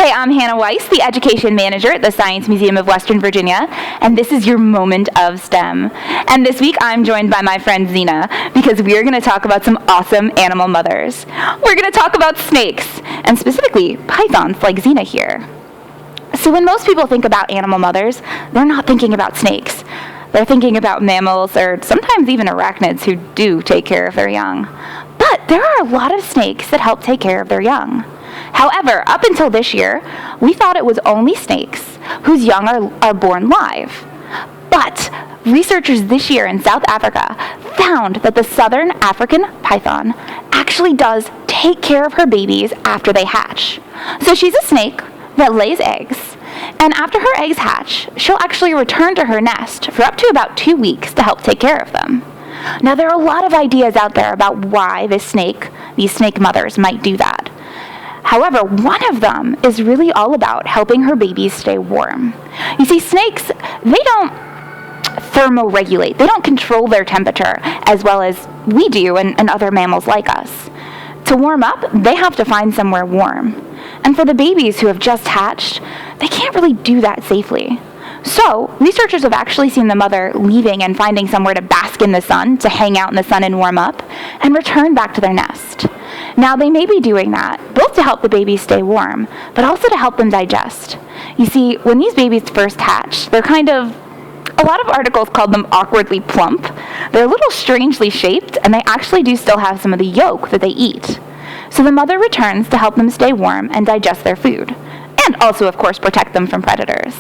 Hi, I'm Hannah Weiss, the Education Manager at the Science Museum of Western Virginia, and this is your moment of STEM. And this week I'm joined by my friend Zena, because we're going to talk about some awesome animal mothers. We're going to talk about snakes, and specifically pythons like Zena here. So when most people think about animal mothers, they're not thinking about snakes. They're thinking about mammals, or sometimes even arachnids who do take care of their young. But there are a lot of snakes that help take care of their young. However, up until this year, we thought it was only snakes whose young are born live. But researchers this year in South Africa found that the southern African python actually does take care of her babies after they hatch. So she's a snake that lays eggs, and after her eggs hatch, she'll actually return to her nest for up to about 2 weeks to help take care of them. Now, there are a lot of ideas out there about why these snake mothers might do that. However, one of them is really all about helping her babies stay warm. You see, snakes, they don't thermoregulate. They don't control their temperature as well as we do and other mammals like us. To warm up, they have to find somewhere warm. And for the babies who have just hatched, they can't really do that safely. So, researchers have actually seen the mother leaving and finding somewhere to bask in the sun, to hang out in the sun and warm up, and return back to their nest. Now, they may be doing that both to help the babies stay warm, but also to help them digest. You see, when these babies first hatch, they're a lot of articles called them awkwardly plump. They're a little strangely shaped, and they actually do still have some of the yolk that they eat. So the mother returns to help them stay warm and digest their food, and also, of course, protect them from predators.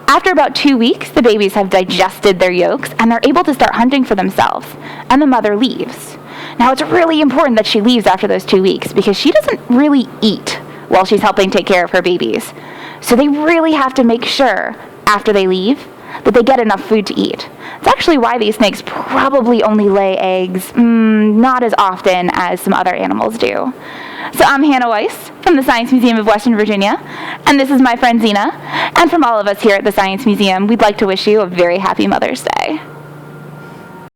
After about 2 weeks, the babies have digested their yolks, and they're able to start hunting for themselves, and the mother leaves. Now, it's really important that she leaves after those 2 weeks because she doesn't really eat while she's helping take care of her babies. So they really have to make sure, after they leave, that they get enough food to eat. It's actually why these snakes probably only lay eggs not as often as some other animals do. So I'm Hannah Weiss from the Science Museum of Western Virginia, and this is my friend Zena. And from all of us here at the Science Museum, we'd like to wish you a very happy Mother's Day.